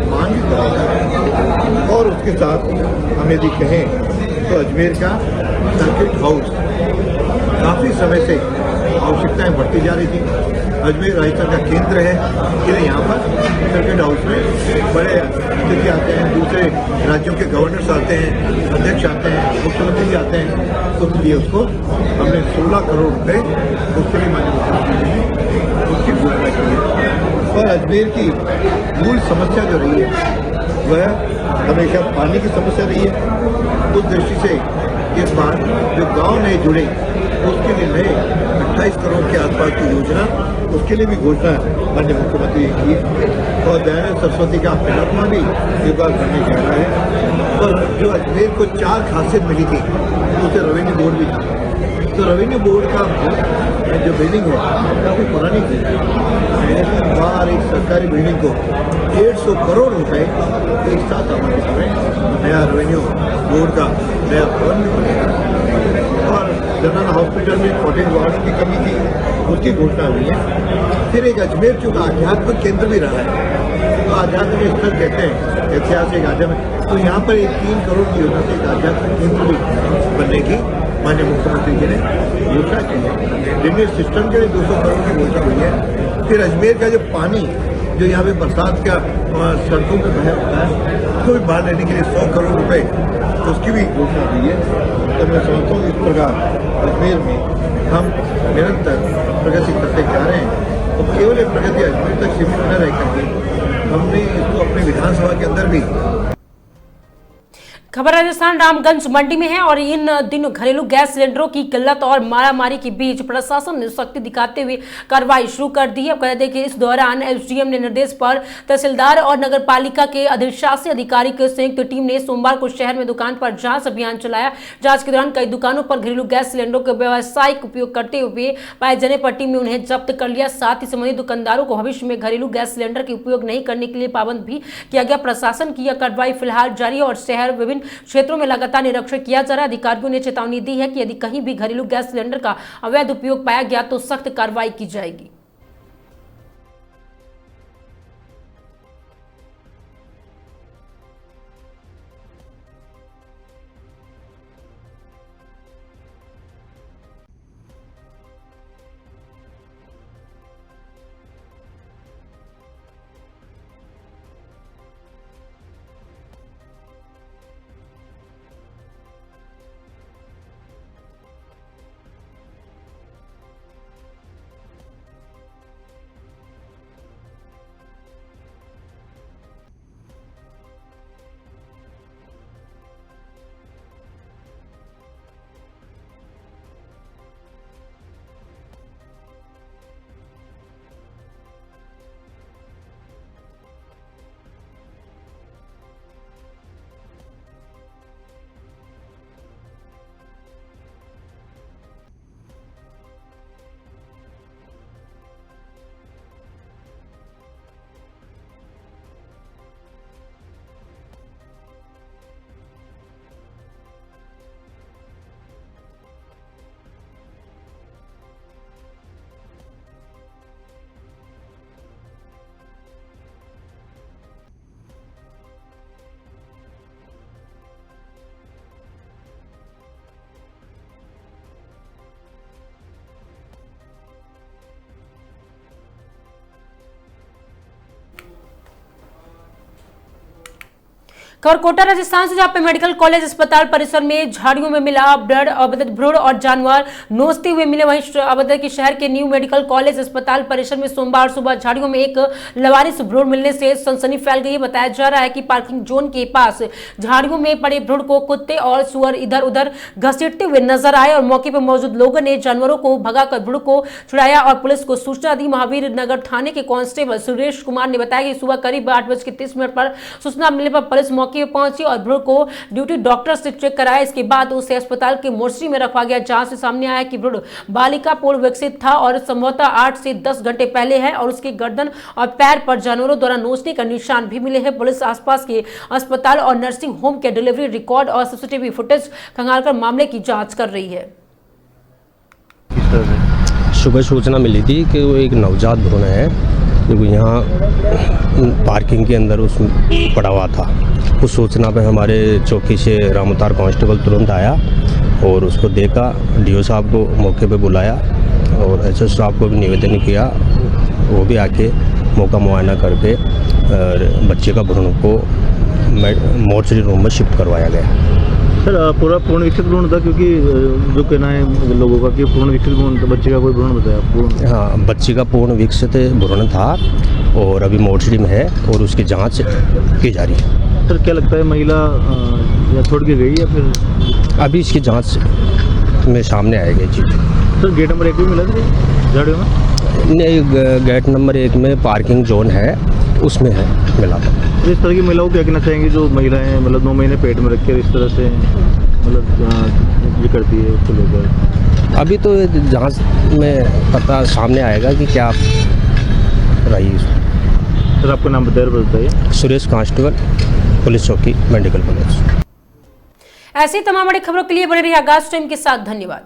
मान भी बढ़ेगा। और उसके साथ हम यदि कहें तो अजमेर का सर्किट हाउस काफ़ी समय से आवश्यकताएं बढ़ती जा रही थी। अजमेर राजस्थान का केंद्र है, इसलिए यहाँ पर सर्किट हाउस में बड़े अतिथि आते हैं, दूसरे राज्यों के गवर्नर्स आते हैं, अध्यक्ष आते हैं, मुख्यमंत्री जी आते हैं। तो इसलिए उसको हमने 16 करोड़ रुपए उसके लिए माननीय मुख्यमंत्री जी उसकी घोषणा की है। और अजमेर की मूल समस्या जो रही है वह हमेशा पानी की समस्या रही है। उस दृष्टि से इस बार जो गांव नए जुड़े उसके लिए नए 28 करोड़ के आसपास की योजना, उसके लिए भी घोषणा माननीय मुख्यमंत्री की। और दयानंद सरस्वती का प्रतिमा भी एक बार करने जा रहा है। और जो अजमेर को 4 खासियत मिली थी उसे रेवेन्यू बोर्ड भी था। तो रेवेन्यू बोर्ड का जो बिल्डिंग है काफ़ी पुरानी थी। पहली बार एक सरकारी बिल्डिंग को 150 करोड़ रुपए एक साथ आवंटित करें, नया रेवेन्यू बोर्ड का नया भवन भी बनेगा। और जनरल हॉस्पिटल में 14 वार्ड की कमी थी, उसकी घोषणा हुई है। फिर एक अजमेर चूँकि आध्यात्मिक केंद्र भी रहा है, तो आध्यात्मिक स्थल कहते हैं ऐतिहासिक आध्यात्मिक, तो यहाँ पर एक 3 करोड़ की योजना से एक आध्यात्मिक केंद्र भी बनने की माननीय मुख्यमंत्री जी ने घोषणा की है। ड्रेनेज सिस्टम के लिए 200 करोड़ की घोषणा हुई है। फिर अजमेर का जो पानी जो यहाँ पे बरसात का सड़कों में बह होता है उसको भी बाहर लेने के लिए 100 करोड़ रुपए उसकी भी घोषणा हुई है। तो मैं समझता हूँ इस प्रकार अजमेर में हम निरंतर प्रगति करते जा रहे हैं। और केवल एक प्रगति अजमेर तक सीमित न रह करके हमने इसको अपने विधानसभा के अंदर भी। खबर राजस्थान रामगंज मंडी में है और इन दिनों घरेलू गैस सिलेंडरों की किल्लत और मारामारी के बीच प्रशासन ने सख्ती दिखाते हुए कार्रवाई शुरू कर दी है। अब कहते हैं कि इस दौरान एसडीएम ने निर्देश पर तहसीलदार और नगरपालिका के अधिशासी अधिकारी की संयुक्त टीम ने सोमवार को शहर में दुकान पर जांच अभियान चलाया। जांच के दौरान कई दुकानों पर घरेलू गैस सिलेंडरों के व्यावसायिक उपयोग करते हुए पाए जाने पर टीम ने उन्हें जब्त कर लिया। साथ ही संबंधित दुकानदारों को भविष्य में घरेलू गैस सिलेंडर के उपयोग नहीं करने के लिए पाबंद भी किया गया। प्रशासन की यह कार्रवाई फिलहाल जारी है और शहर विभिन्न क्षेत्रों में लगातार निरीक्षण किया जा रहा है। अधिकारियों ने चेतावनी दी है कि यदि कहीं भी घरेलू गैस सिलेंडर का अवैध उपयोग पाया गया तो सख्त कार्रवाई की जाएगी। खबर कोटा राजस्थान से, जहां पे मेडिकल कॉलेज अस्पताल परिसर में झाड़ियों में मिला ब्लड, अवैध भ्रूण और जानवर नोचते हुए मिले। वहीं अवैध के शहर के न्यू मेडिकल कॉलेज अस्पताल परिसर में सोमवार सुबह झाड़ियों में एक लवारिस भ्रूण मिलने से सनसनी फैल गई। बताया जा रहा है कि पार्किंग जोन के पास झाड़ियों में पड़े भ्रूण को कुत्ते और सुअर इधर उधर घसीटते हुए नजर आए और मौके पर मौजूद लोगों ने जानवरों को भगाकर भ्रूण को छुड़ाया और पुलिस को सूचना दी। महावीर नगर थाने के कांस्टेबल सुरेश कुमार ने बताया कि सुबह करीब 8:30 पर सूचना मिलने पर पुलिस मौके पर पहुंची और भ्रूण को ड्यूटी डॉक्टर से चेक कराया। इसके बाद उसे अस्पताल के मोर्चरी में रखवा गया। जांच से सामने आया कि भ्रूण बालिका पूर्व विकसित था और संभवतः 8 से 10 घंटे पहले है और उसके गर्दन और पैर पर जानवरों द्वारा नोचने का निशान भी मिले हैं। पुलिस आसपास के अस्पताल और नर्सिंग होम के डिलीवरी रिकॉर्ड और सीसीटीवी फुटेज खंगालकर मामले की जांच कर रही है। सुबह सूचना मिली थी कि वो एक नवजात भ्रूण है जो यहाँ पार्किंग के अंदर उस पड़ा हुआ था। उस सूचना पे हमारे चौकी से रामतार कांस्टेबल तुरंत आया और उसको देखा। डीओ साहब को मौके पे बुलाया और एसएस साहब को भी निवेदन किया। वो भी आके मौका मुआयना करके बच्चे का भ्रूण को मोर्चरी रूम में शिफ्ट करवाया गया। सर पूरा पूर्ण विकसित भ्रूण था, क्योंकि जो कहना है लोगों का कि पूर्ण विकसित भ्रूण था, बच्चे का कोई भ्रूण बताया पूर्ण? हाँ, बच्चे का पूर्ण विकसित भ्रूण था और अभी मोर्चरी में है और उसकी जांच की जा रही है। सर क्या लगता है महिला या छोड़ के गई या फिर? अभी इसकी जांच में सामने आएगी चीज़। सर गेट नंबर 1 भी मिला था झाड़ियों में? नहीं, गेट नंबर 1 में पार्किंग जोन है, उसमें है मिला था। तो इस तरह की महिलाओं को क्या कहना चाहेंगे जो महिलाएं मतलब 9 महीने पेट में रख कर इस तरह से मतलब ये करती है उसको लेकर? अभी तो जांच में पता सामने आएगा कि क्या रही। सर आपका नाम बताइए। सुरेश कांस्टेबल, पुलिस चौकी, मेडिकल कॉलेज। ऐसी तमाम बड़ी खबरों के लिए बने रहिए आगाज टाइम के साथ। धन्यवाद।